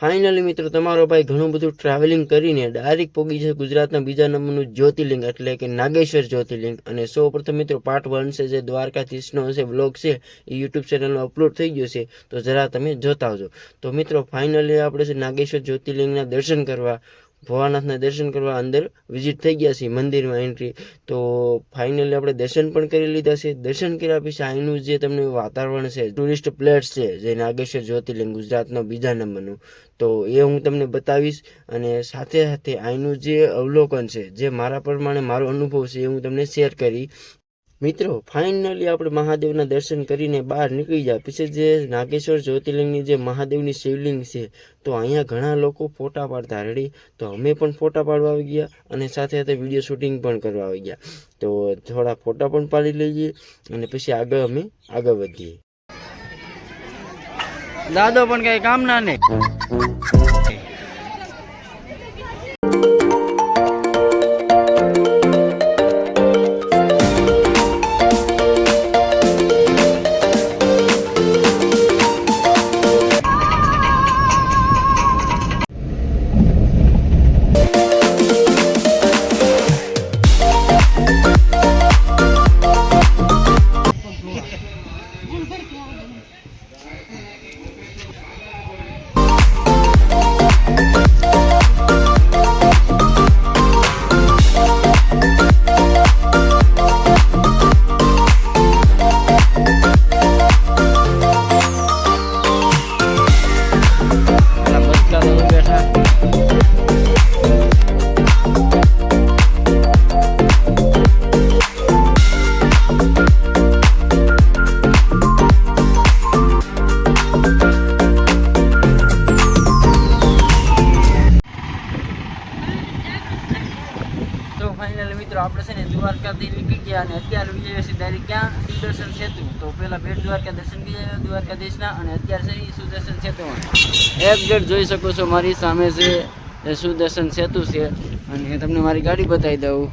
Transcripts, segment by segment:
Finally મિત્રો તમારો ભાઈ ઘણું બધું ટ્રાવેલિંગ કરીને ડાયરેક્ટ પહોંચી છે ગુજરાતના બીજા નંબરનું જ્યોતિર્લિંગ એટલે કે નાગેશ્વર જ્યોતિર્લિંગ। અને સૌ પ્રથમ મિત્રો પાર્ટ 1 છે જે દ્વારકાધીશનો હશે વ્લોગ છે એ યુટ્યુબ ચેનલમાં અપલોડ થઈ ગયો છે, તો જરા તમે જોતા આવજો। તો મિત્રો ફાઇનલી આપણે છે નાગેશ્વર જ્યોતિર્લિંગના દર્શન કરવા, ભોળાનાથના દર્શન કરવા અંદર વિઝિટ થઈ ગયા છે મંદિરમાં એન્ટ્રી। તો ફાઇનલી આપણે દર્શન પણ કરી લીધા છે। દર્શન કર્યા પછી અહીંનું જે તમને વાતાવરણ છે, ટુરિસ્ટ પ્લેસ છે જે નાગેશ્વર જ્યોતિર્લિંગ ગુજરાતનો બીજા નંબરનું, તો એ હું તમને બતાવીશ। અને સાથે સાથે અહીંનું જે અવલોકન છે, જે મારા પ્રમાણે મારો અનુભવ છે એ હું તમને શેર કરી। મિત્રો ફાઇનલી આપણે મહાદેવના દર્શન કરીને બહાર નીકળી જાય પછી જે નાગેશ્વર જ્યોતિર્લિંગની જે મહાદેવની શિવલિંગ છે, તો અહીંયા ઘણા લોકો ફોટા પાડતા રેડી, તો અમે પણ ફોટા પાડવા આવી ગયા અને સાથે સાથે વિડીયો શૂટિંગ પણ કરવા આવી ગયા। તો થોડા ફોટા પણ પાડી લઈએ અને પછી અમે આગળ વધીએ। દાદો પણ કઈ કામ ના ને આપણે છે ને દ્વારકાથી નીકળી ગયા અને અત્યારે જઈએ છીએ ડાયરેક્ટ ક્યાં સુદર્શન સેતુ। તો પહેલા બેટ દ્વારકા દર્શન કર્યા દ્વારકાધીશના અને અત્યારે છે એ સુદર્શન સેતુમાં એક્ઝેક્ટ જોઈ શકો છો મારી સામે છે એ સુદર્શન સેતુ છે। અને તમને મારી ગાડી બતાવી દઉં,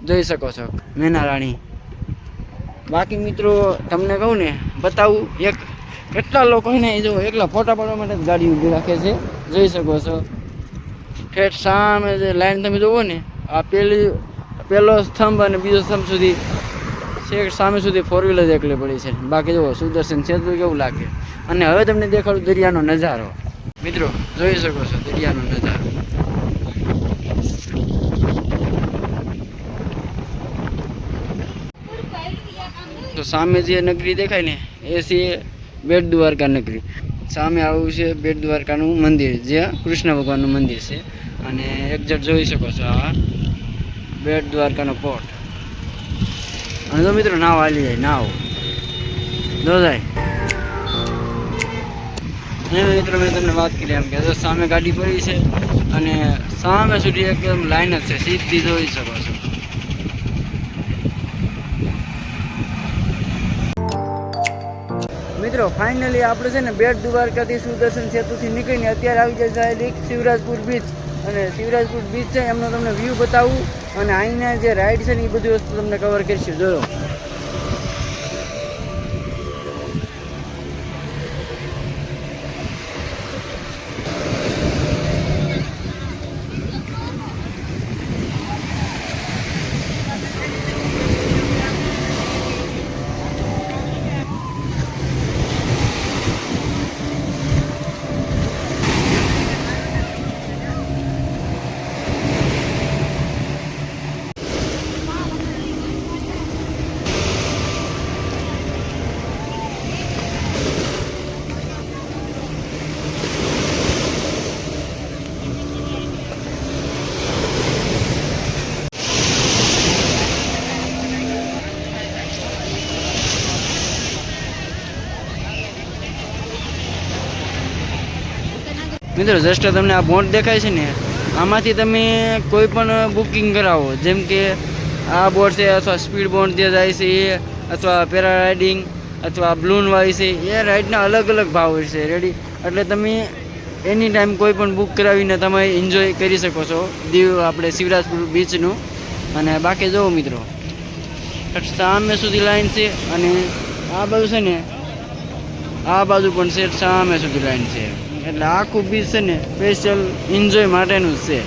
જોઈ શકો છો મેના રાણી। બાકી મિત્રો તમને કહું ને બતાવું એક કેટલા લોકો ને જો એકલા ફોટા પાડવા માટે ગાડી ઊભી રાખે છે, જોઈ શકો છો। ઠેઠ સામે જે લાઈન તમે જોવો ને આ પહેલો સ્તંભ અને બીજો સ્તંભ સુધી છેક સામે સુધી 4 વ્હીલર જ એકલી પડી છે। બાકી જુઓ સુદર્શન સેતુ કેવું લાગે। અને હવે તમને દેખાડું દરિયાનો નજારો, મિત્રો જોઈ શકો છો દરિયાનો નજારો। તો સામે જે નગરી દેખાય ને એ છે બેટ દ્વારકા નગરી। સામે આવું છે બેટ દ્વારકાનું મંદિર, જ્યાં કૃષ્ણ ભગવાનનું મંદિર છે। અને એક્ઝેક્ટ જોઈ શકો છો આ બેટ દ્વારકાનો પોર્ટ। અને જો મિત્રો નાવ હાલી જાય, નાવ જો જાય। અને મિત્રો મેં તમને વાત કરી એમ કે સામે ગાડી પડી છે અને સામે સુધી એકદમ લાઈન જ છે, સીધી જોઈ શકો છો। મિત્રો ફાઇનલી આપણે છે ને બેટ દ્વારકાથી સુદર્શન સેતુથી નીકળીને અત્યારે આવી જાય ડાયરેક્ટ શિવરાજપુર બીચ। અને શિવરાજપુર બીચ છે એમનો તમને વ્યૂ બતાવું અને અહીંના જે રાઈડ છે ને એ બધી વસ્તુ તમને કવર કરીશું, જોયો। મિત્રો જસ્ટ તમને આ બોટ દેખાય છે ને, આમાંથી તમે કોઈ પણ બુકિંગ કરાવો, જેમ કે આ બોટ છે અથવા સ્પીડ બોટ જે જાય છે એ, અથવા પેરારાઇડિંગ અથવા બ્લૂનવાળી છે, એ રાઇડના અલગ અલગ ભાવ હોય છે રેડી। એટલે તમે એની ટાઈમ કોઈ પણ બુક કરાવીને તમે એન્જોય કરી શકો છો દીવ આપણે શિવરાજપુર બીચનું। અને બાકી જુઓ મિત્રો સામે સુધી લાઈન છે અને આ બાજુ છે ને આ બાજુ પણ છે સામે સુધી લાઈન છે। એટલે આખું બીચ છે ને સ્પેશિયલ એન્જોય માટેનું જ છે.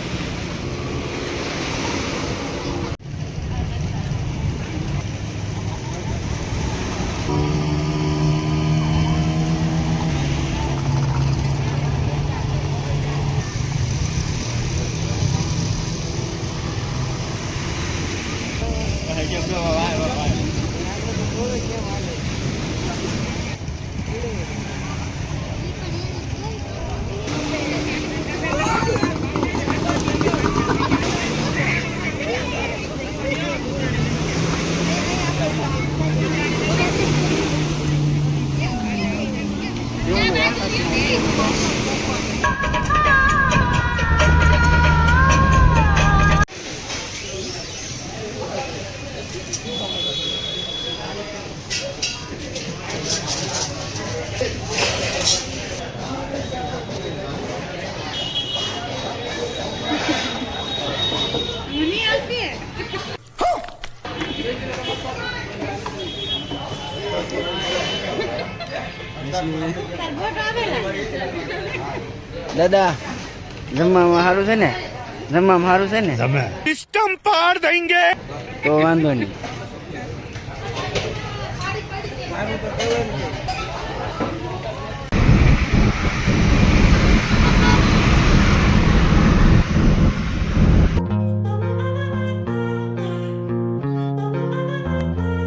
દાદા જમવામાં સારું છે ને? જમવામાં સારું છે ને? સિસ્ટમ પાડ દેંગે તો વાંધો નહીં.